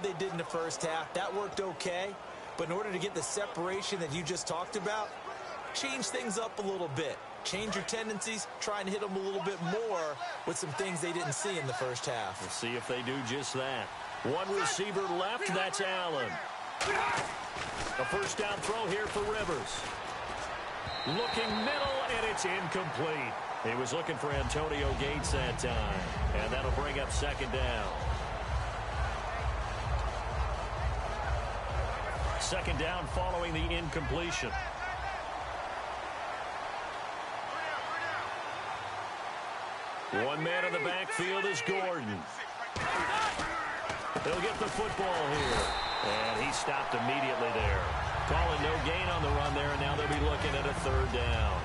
They did in the first half. That worked okay. But in order to get the separation that you just talked about, change things up a little bit. Change your tendencies, try and hit them a little bit more with some things they didn't see in the first half. We'll see if they do just that. One receiver left, that's Allen. A first down throw here for Rivers. Looking middle, and it's incomplete. He was looking for Antonio Gates that time, and that'll bring up second down. Second down following the incompletion. One man in the backfield is Gordon. He'll get the football here. And he stopped immediately there. Calling no gain on the run there, and now they'll be looking at a third down.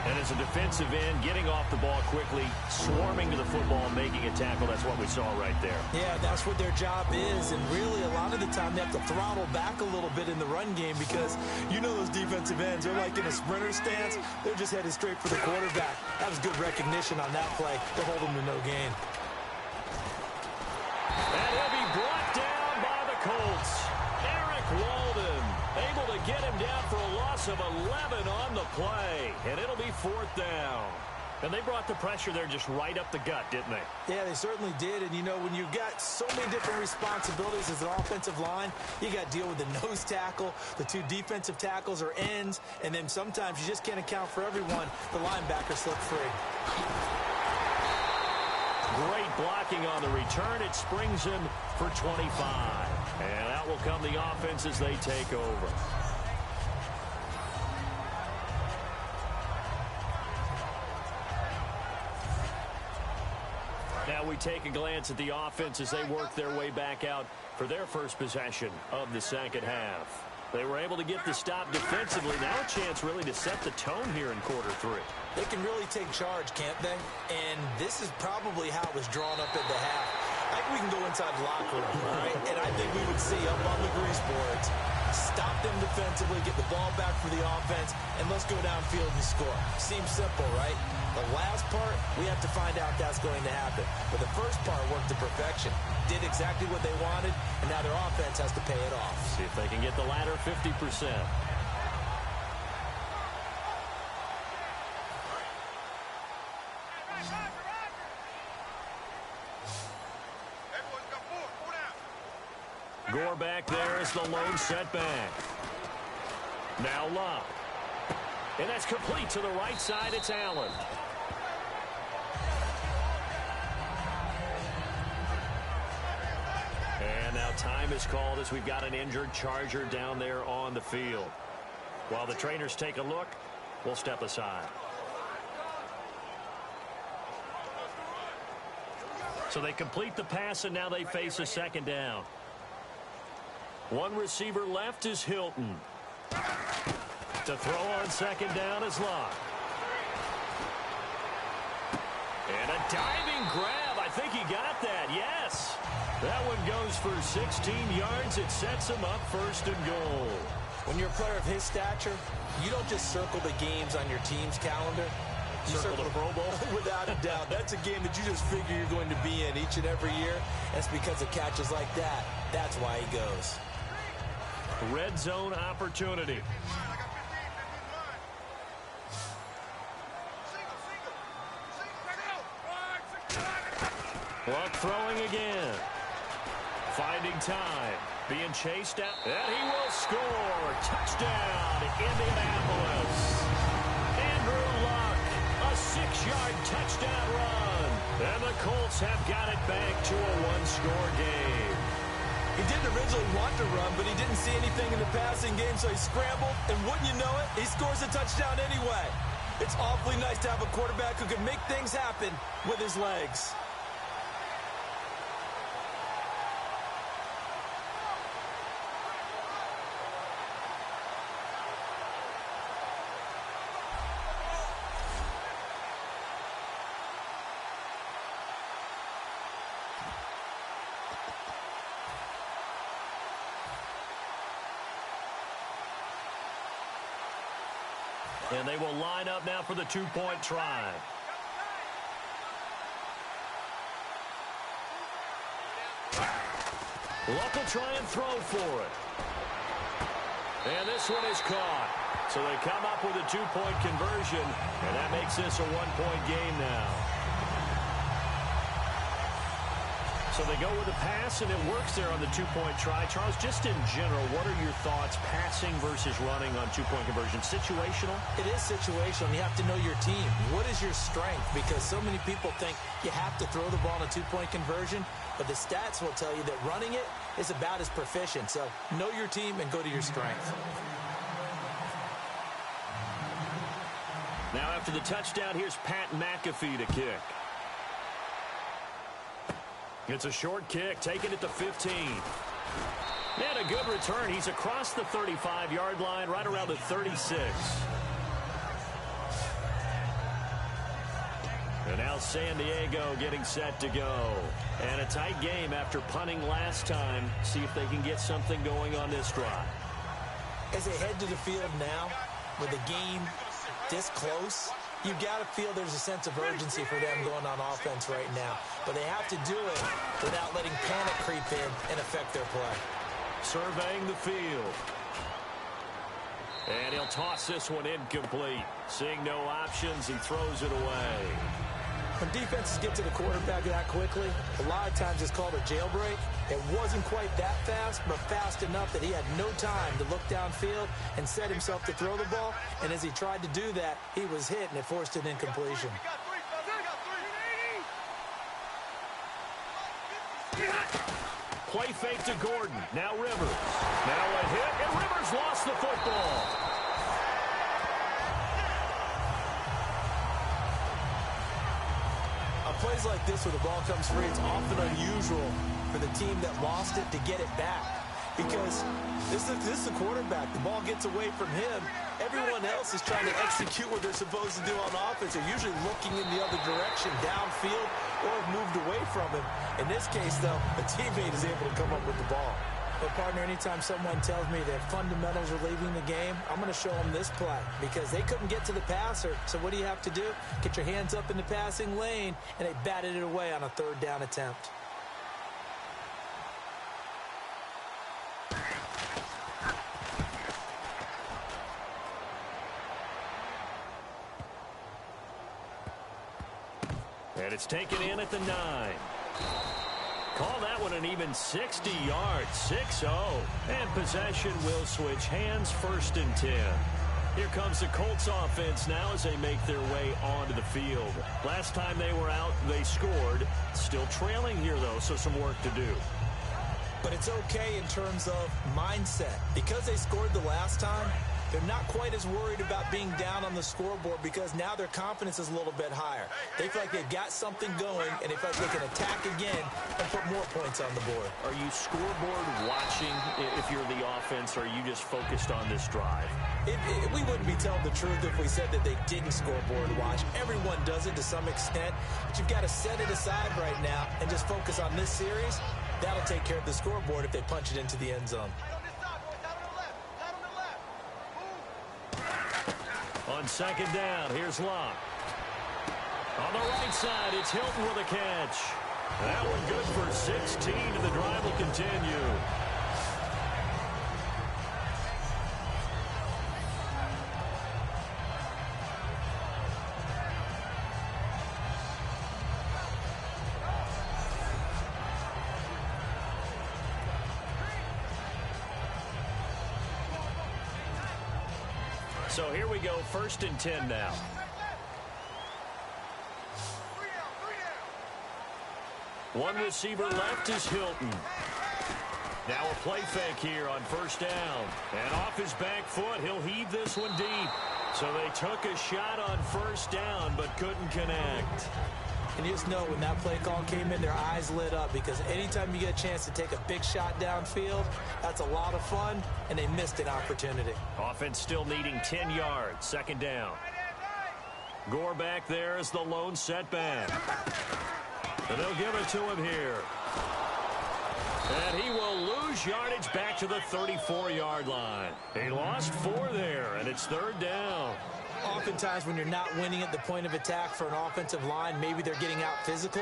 And as a defensive end, getting off the ball quickly, swarming to the football, making a tackle, that's what we saw right there. Yeah, that's what their job is. And really, a lot of the time, they have to throttle back a little bit in the run game because you know those defensive ends, they're like in a sprinter stance. They're just headed straight for the quarterback. That was good recognition on that play. They'll hold them to no gain. And he'll be brought down by the Colts. Eric Walden able to get him down for a loss of 11 on the play. And it'll be fourth down. And they brought the pressure there just right up the gut, didn't they? Yeah, they certainly did. And, you know, when you've got so many different responsibilities as an offensive line, you got to deal with the nose tackle, the two defensive tackles or ends, and then sometimes you just can't account for everyone. The linebacker slipped free. Great blocking on the return. It springs him for 25. And out will come the offense as they take over. Now we take a glance at the offense as they work their way back out for their first possession of the second half. They were able to get the stop defensively. Now a chance really to set the tone here in quarter three. They can really take charge, can't they? And this is probably how it was drawn up at the half. I think we can go inside the locker room, all right? And I think we would see up on the grease boards, stop them defensively, get the ball back for the offense, and let's go downfield and score. Seems simple, right? The last part, we have to find out that's going to happen. But the first part worked to perfection. Did exactly what they wanted, and now their offense has to pay it off. See if they can get the latter 50%. Gore back there is the lone setback. Now Love. And that's complete to the right side. It's Allen. And now time is called as we've got an injured Charger down there on the field. While the trainers take a look, we'll step aside. So they complete the pass, and now they face a second down. One receiver left is Hilton. To throw on second down is Locke. And a diving grab. I think he got that. Yes. That one goes for 16 yards. It sets him up first and goal. When you're a player of his stature, you don't just circle the games on your team's calendar. You circle the Pro Bowl? Without a doubt. That's a game that you just figure you're going to be in each and every year. That's because of catches like that. That's why he goes. Red zone opportunity. Luck throwing again. Finding time. Being chased out. And he will score. Touchdown, Indianapolis. Andrew Luck. A 6-yard touchdown run. And the Colts have got it back to a one-score game. He didn't originally want to run, but he didn't see anything in the passing game, so he scrambled. And wouldn't you know it, he scores a touchdown anyway. It's awfully nice to have a quarterback who can make things happen with his legs. And they will line up now for the two-point try. Luck will try and throw for it. And this one is caught. So they come up with a 2-point conversion, and that makes this a 1-point game now. So they go with a pass, and it works there on the 2-point try. Charles, just in general, what are your thoughts passing versus running on 2-point conversion? Situational? It is situational. You have to know your team. What is your strength? Because so many people think you have to throw the ball in a 2-point conversion, but the stats will tell you that running it is about as proficient. So know your team and go to your strength. Now after the touchdown, here's Pat McAfee to kick. It's a short kick, taking it to 15. And a good return. He's across the 35-yard line, right around the 36. And now San Diego getting set to go. And a tight game after punting last time. See if they can get something going on this drive. As they head to the field now, with the game this close, you've got to feel there's a sense of urgency for them going on offense right now. But they have to do it without letting panic creep in and affect their play. Surveying the field. And he'll toss this one incomplete. Seeing no options, he throws it away. When defenses get to the quarterback that quickly, a lot of times it's called a jailbreak. It wasn't quite that fast, but fast enough that he had no time to look downfield and set himself to throw the ball. And as he tried to do that, he was hit, and it forced an incompletion. Play fake to Gordon. Now Rivers. Now a hit, and Rivers lost the football. Plays like this where the ball comes free, it's often unusual for the team that lost it to get it back. Because this is the quarterback. The ball gets away from him. Everyone else is trying to execute what they're supposed to do on offense. They're usually looking in the other direction, downfield, or have moved away from him. In this case, though, a teammate is able to come up with the ball. But, partner, anytime someone tells me that fundamentals are leaving the game, I'm going to show them this play because they couldn't get to the passer. So what do you have to do? Get your hands up in the passing lane, and they batted it away on a 3rd down attempt. And it's taken in at the 9. Call that one an even 60 yards, 6-0. And possession will switch hands, 1st and 10. Here comes the Colts offense now as they make their way onto the field. Last time they were out, they scored. Still trailing here, though, so some work to do. But it's okay in terms of mindset. Because they scored the last time, they're not quite as worried about being down on the scoreboard because now their confidence is a little bit higher. They feel like they've got something going, and they feel like they can attack again and put more points on the board. Are you scoreboard watching if you're the offense, or are you just focused on this drive? We wouldn't be telling the truth if we said that they didn't scoreboard watch. Everyone does it to some extent, but you've got to set it aside right now and just focus on this series. That'll take care of the scoreboard if they punch it into the end zone. On 2nd down, here's Luck. On the right side, it's Hilton with a catch. That one good for 16, and the drive will continue. So here we go, 1st and 10 now. One receiver left is Hilton. Now a play fake here on 1st down. And off his back foot, he'll heave this one deep. So they took a shot on 1st down, but couldn't connect. And you just know when that play call came in, their eyes lit up because anytime you get a chance to take a big shot downfield, that's a lot of fun, and they missed an opportunity. Offense still needing 10 yards, 2nd down. Gore back there is the lone setback. And they'll give it to him here. And he will lose yardage back to the 34-yard line. He lost 4 there, and it's 3rd down. Oftentimes when you're not winning at the point of attack for an offensive line, maybe they're getting out physical.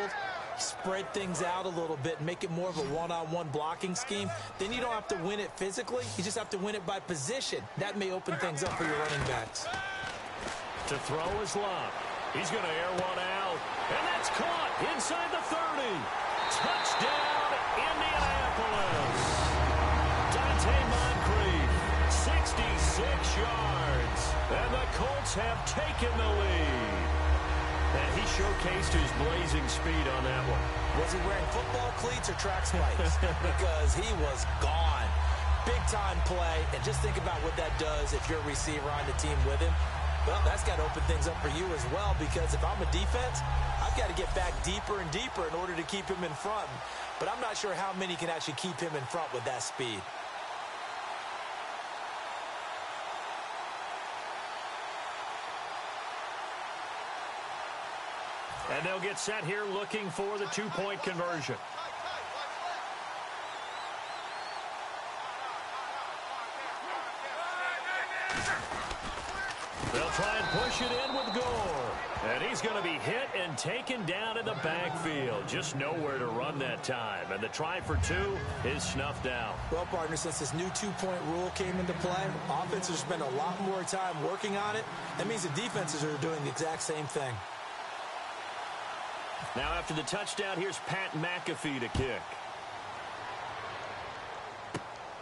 spread things out a little bit and make it more of a one-on-one blocking scheme, then you don't have to win it physically. You just have to win it by position. That may open things up for your running backs. To throw is Luck. He's going to air one out. And that's caught inside the 30. Touchdown, Indianapolis. Dante Moncrief, 66 yards. And the Colts have taken the lead. And he showcased his blazing speed on that one. Was he wearing football cleats or track spikes? Because he was gone. Big-time play. And just think about what that does if you're a receiver on the team with him. Well, that's got to open things up for you as well, because if I'm a defense, I've got to get back deeper and deeper in order to keep him in front. But I'm not sure how many can actually keep him in front with that speed. And they'll get set here looking for the two-point conversion. They'll try and push it in with Gore. And he's going to be hit and taken down in the backfield. Just nowhere to run that time. And the try for two is snuffed out. Well, partner, since this new two-point rule came into play, offenses spend a lot more time working on it. That means the defenses are doing the exact same thing. Now after the touchdown, here's Pat McAfee to kick.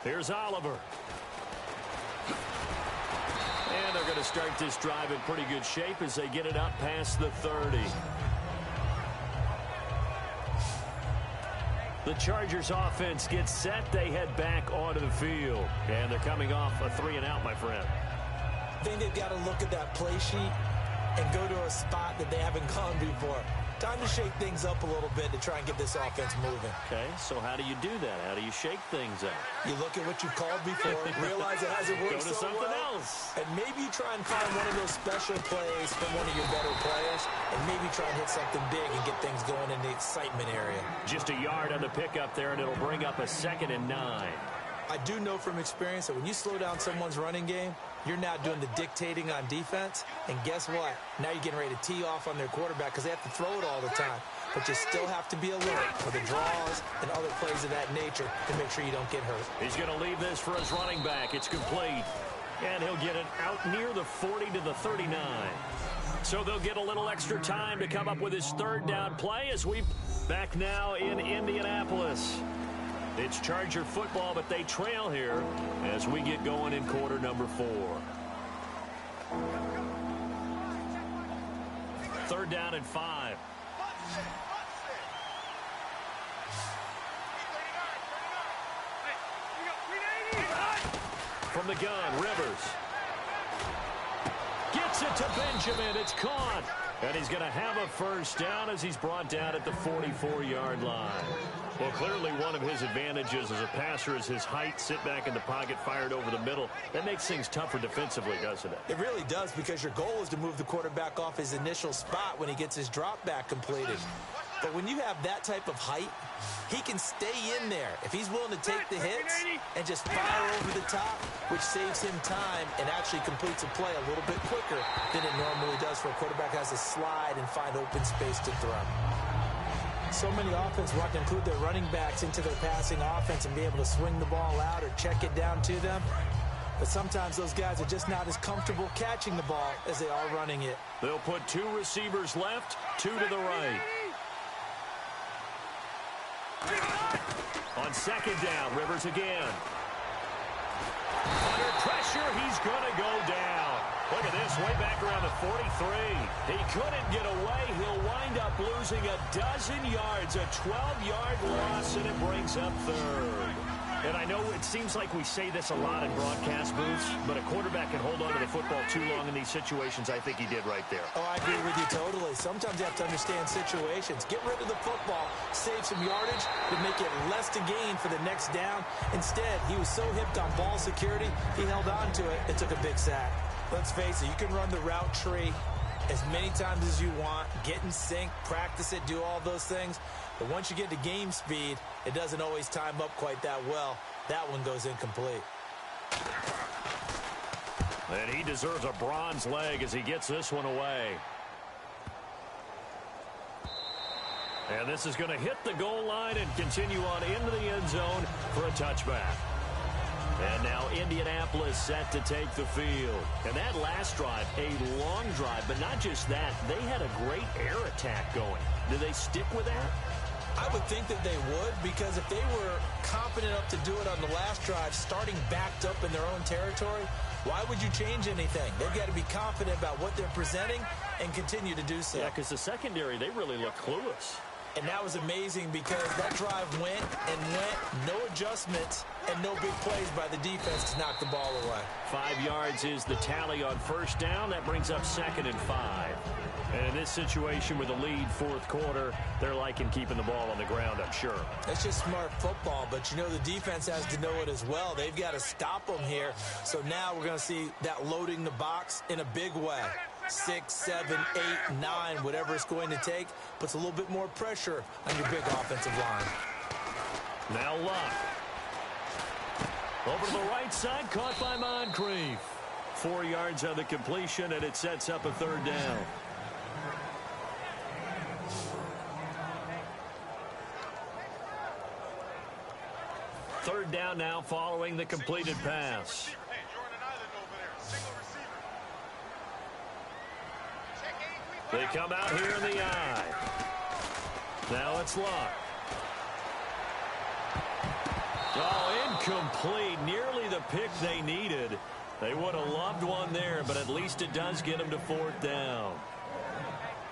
Here's Oliver. And they're going to start this drive in pretty good shape as they get it up past the 30. The Chargers offense gets set. They head back onto the field. And they're coming off a 3-and-out, my friend. I think they've got to look at that play sheet and go to a spot that they haven't gone before. Time to shake things up a little bit to try and get this offense moving. Okay, so how do you do that? How do you shake things up? You look at what you've called before, realize it hasn't worked Go to so something well, else. and maybe you try and find one of those special plays from one of your better players, and maybe try and hit something big and get things going in the excitement area. Just a yard on the pickup there, and it'll bring up a 2nd and 9. I do know from experience that when you slow down someone's running game, you're now doing the dictating on defense, and guess what? Now you're getting ready to tee off on their quarterback because they have to throw it all the time. But you still have to be alert for the draws and other plays of that nature to make sure you don't get hurt. He's going to leave this for his running back. It's complete. And he'll get it out near the 40 to the 39. So they'll get a little extra time to come up with his third down play as we back now in Indianapolis. It's Charger football, but they trail here as we get going in quarter number 4. 3rd down and 5. From the gun, Rivers. Gets it to Benjamin. It's caught. And he's going to have a first down as he's brought down at the 44-yard line. Well, clearly one of his advantages as a passer is his height. Sit back in the pocket, fired over the middle. That makes things tougher defensively, doesn't it? It really does, because your goal is to move the quarterback off his initial spot when he gets his drop back completed. But when you have that type of height, he can stay in there if he's willing to take the hits and just fire over the top, which saves him time and actually completes a play a little bit quicker than it normally does for a quarterback who has to slide and find open space to throw. So many offenses want to include their running backs into their passing offense and be able to swing the ball out or check it down to them. But sometimes those guys are just not as comfortable catching the ball as they are running it. They'll put 2 receivers left, 2 to the right. On 2nd down, Rivers again. Under pressure, he's going to go down. Look at this, way back around the 43. He couldn't get away. He'll wind up losing a dozen yards, a 12-yard loss, and it brings up 3rd. And I know it seems like we say this a lot in broadcast booths, but a quarterback can hold on to the football too long in these situations. I think he did right there. Oh, I agree with you totally. Sometimes you have to understand situations. Get rid of the football, save some yardage, but make it less to gain for the next down. Instead, he was so hipped on ball security, he held on to it and took a big sack. Let's face it, you can run the route tree as many times as you want, get in sync, practice it, do all those things. But once you get to game speed, it doesn't always time up quite that well. That one goes incomplete. And he deserves a bronze leg as he gets this one away. And this is going to hit the goal line and continue on into the end zone for a touchback. And now Indianapolis set to take the field. And that last drive, a long drive, but not just that. They had a great air attack going. Do they stick with that? I would think that they would, because if they were confident enough to do it on the last drive, starting backed up in their own territory, why would you change anything? They've got to be confident about what they're presenting and continue to do so. Yeah, because the secondary, they really look clueless. And that was amazing because that drive went and went, no adjustments and no big plays by the defense to knock the ball away. 5 yards is the tally on first down. That brings up 2nd and 5. And in this situation with a lead fourth quarter, they're liking keeping the ball on the ground, I'm sure. That's just smart football, but you know the defense has to know it as well. They've got to stop them here. So now we're going to see that loading the box in a big way. 6, 7, 8, 9, whatever it's going to take, puts a little bit more pressure on your big offensive line. Now Luck. Over to the right side, caught by Moncrief. 4 yards on the completion, and it sets up a 3rd down. Third down now following the completed pass. They come out here in the eye. Now it's Luck. Oh, incomplete. Nearly the pick they needed. They would have loved one there, but at least it does get them to 4th down.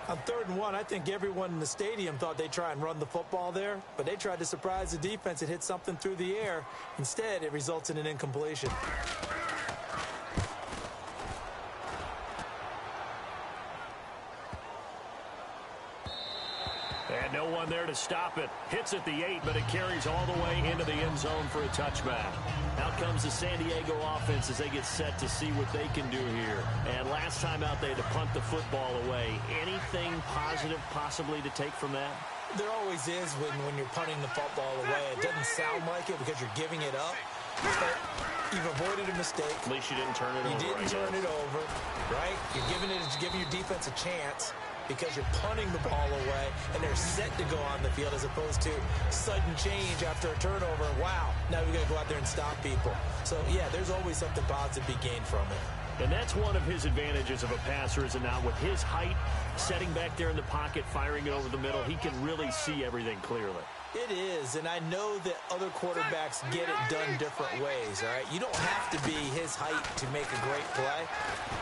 On 3rd and 1, I think everyone in the stadium thought they'd try and run the football there, but they tried to surprise the defense and hit something through the air. Instead, it results in an incompletion. And no one there to stop it. Hits at the 8, but it carries all the way into the end zone for a touchback. Out comes the San Diego offense as they get set to see what they can do here. And last time out, they had to punt the football away. Anything positive possibly to take from that? There always is when you're punting the football away. It doesn't sound like it because you're giving it up. But you've avoided a mistake. At least you didn't turn it over. You didn't turn it over, right? You're giving your defense a chance because you're punting the ball away and they're set to go on the field as opposed to sudden change after a turnover. Wow, now we got to go out there and stop people. So, yeah, there's always something positive to be gained from it. And that's one of his advantages of a passer, is it not? With his height, setting back there in the pocket, firing it over the middle, he can really see everything clearly. It is, and I know that other quarterbacks get it done different ways, all right? You don't have to be his height to make a great play,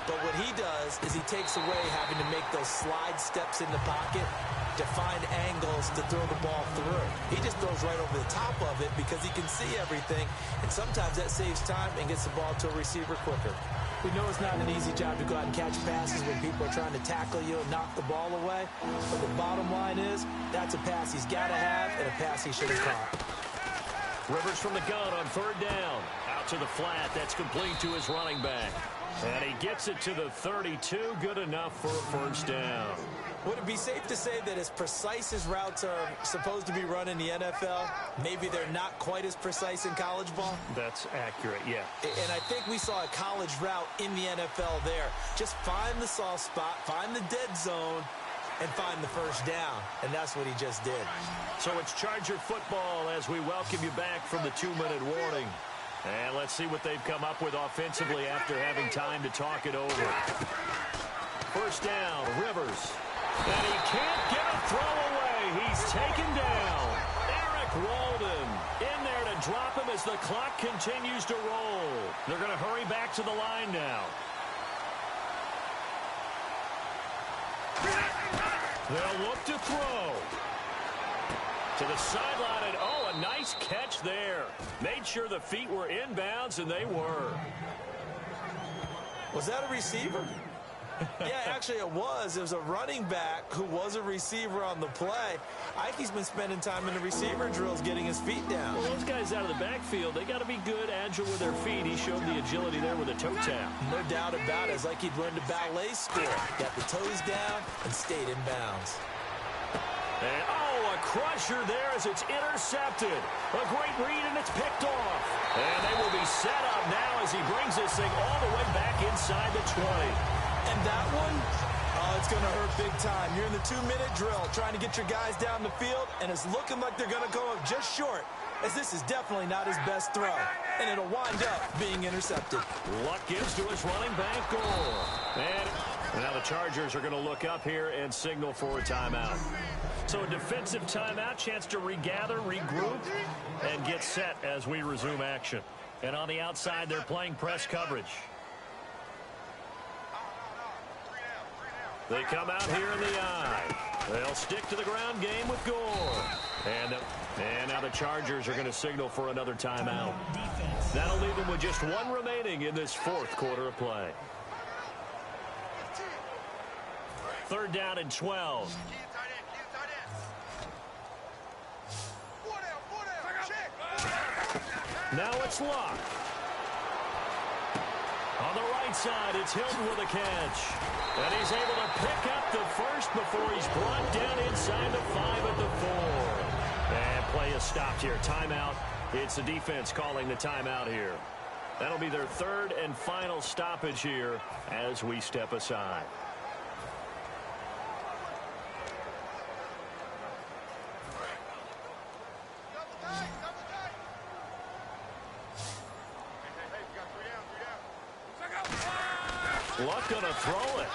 but what he does is he takes away having to make those slide steps in the pocket to find angles to throw the ball through. He just throws right over the top of it because he can see everything, and sometimes that saves time and gets the ball to a receiver quicker. We know it's not an easy job to go out and catch passes when people are trying to tackle you and knock the ball away. But the bottom line is, that's a pass he's got to have and a pass he should have caught. Rivers from the gun on 3rd down. Out to the flat. That's complete to his running back. And he gets it to the 32. Good enough for a 1st down. Would it be safe to say that as precise as routes are supposed to be run in the NFL, maybe they're not quite as precise in college ball? That's accurate, yeah. And I think we saw a college route in the NFL there. Just find the soft spot, find the dead zone, and find the 1st down. And that's what he just did. So it's Charger football as we welcome you back from the 2-minute warning. And let's see what they've come up with offensively after having time to talk it over. 1st down, Rivers. And he can't get a throw away. He's taken down. Eric Walden in there to drop him as the clock continues to roll. They're going to hurry back to the line now. They'll look to throw. To the sideline, and oh, a nice catch there. Made sure the feet were inbounds, and they were. Was that a receiver? Yeah, actually it was. It was a running back who was a receiver on the play. Ike's been spending time in the receiver drills getting his feet down. Well, those guys out of the backfield, they got to be good, agile with their feet. He showed the agility there with a toe tap. No doubt about it. It's like he'd learned a ballet school. Got the toes down and stayed in bounds. And, oh, a crusher there as it's intercepted. A great read, and it's picked off. And they will be set up now as he brings this thing all the way back inside the 20. And that one, Oh, it's going to hurt big time. You're in the 2-minute drill trying to get your guys down the field, and it's looking like they're going to go up just short, as this is definitely not his best throw, and it'll wind up being intercepted. Luck gives to his running back goal. And now the Chargers are going to look up here and signal for a timeout. So a defensive timeout, chance to regather, regroup, and get set as we resume action. And on the outside, they're playing press coverage. They come out here in the eye. They'll stick to the ground game with Gore. And now the Chargers are going to signal for another timeout. That'll leave them with just one remaining in this fourth quarter of play. 3rd down and 12. Now it's Luck. On the right side, it's Hilton with a catch. And he's able to pick up the first before he's brought down inside the 5 at the 4. And play is stopped here. Timeout. It's the defense calling the timeout here. That'll be their 3rd and final stoppage here as we step aside. Luck gonna throw it.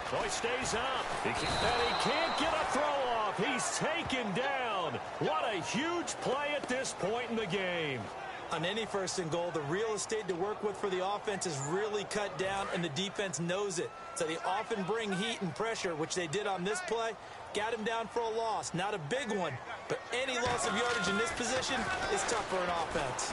So he stays up. And he can't get a throw off. He's taken down. What a huge play at this point in the game. On any 1st and goal, the real estate to work with for the offense is really cut down, and the defense knows it. So they often bring heat and pressure, which they did on this play. Got him down for a loss. Not a big one, but any loss of yardage in this position is tough for an offense.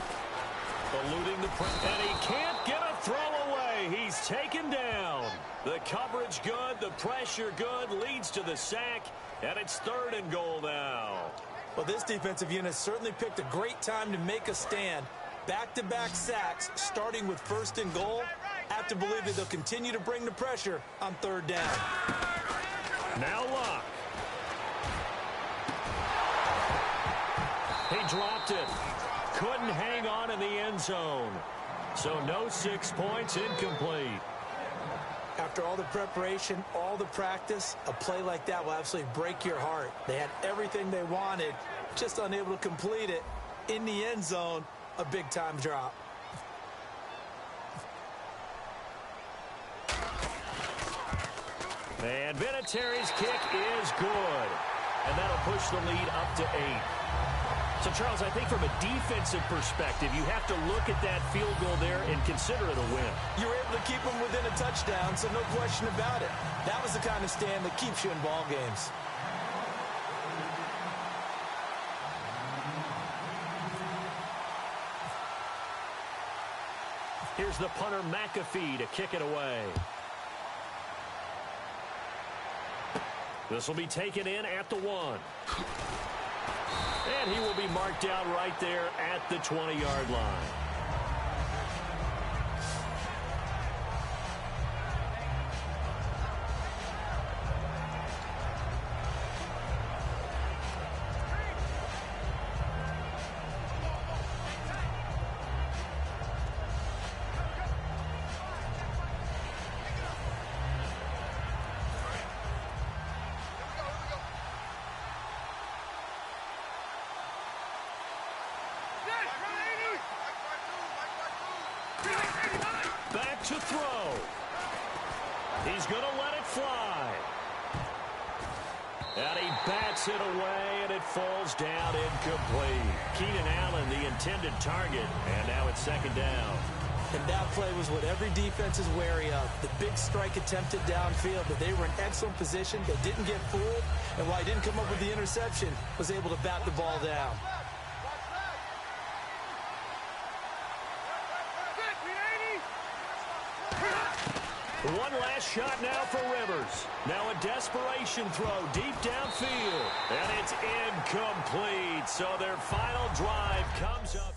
Eluding the press, and he can't get a throw away. He's taken down. The coverage good, the pressure good, leads to the sack, and it's 3rd and goal now. Well, this defensive unit certainly picked a great time to make a stand. Back-to-back sacks, starting with 1st and goal. I have to believe that they'll continue to bring the pressure on 3rd down. Now Luck. He dropped it. Couldn't hang on in the end zone. So no 6 points, incomplete. After all the preparation, all the practice, a play like that will absolutely break your heart. They had everything they wanted, just unable to complete it. In the end zone, a big-time drop. And Vinatieri's kick is good. And that'll push the lead up to 8. So, Charles, I think from a defensive perspective, you have to look at that field goal there and consider it a win. You were able to keep them within a touchdown, so no question about it. That was the kind of stand that keeps you in ball games. Here's the punter, McAfee, to kick it away. This will be taken in at the 1. And he will be marked down right there at the 20-yard line. Back to throw. He's going to let it fly. And he bats it away, and it falls down incomplete. Keenan Allen, the intended target, and now it's 2nd down. And that play was what every defense is wary of. The big strike attempted downfield, but they were in excellent position. They didn't get fooled, and while he didn't come up with the interception, was able to bat the ball down. One last shot now for Rivers. Now a desperation throw deep downfield. And it's incomplete. So their final drive comes up.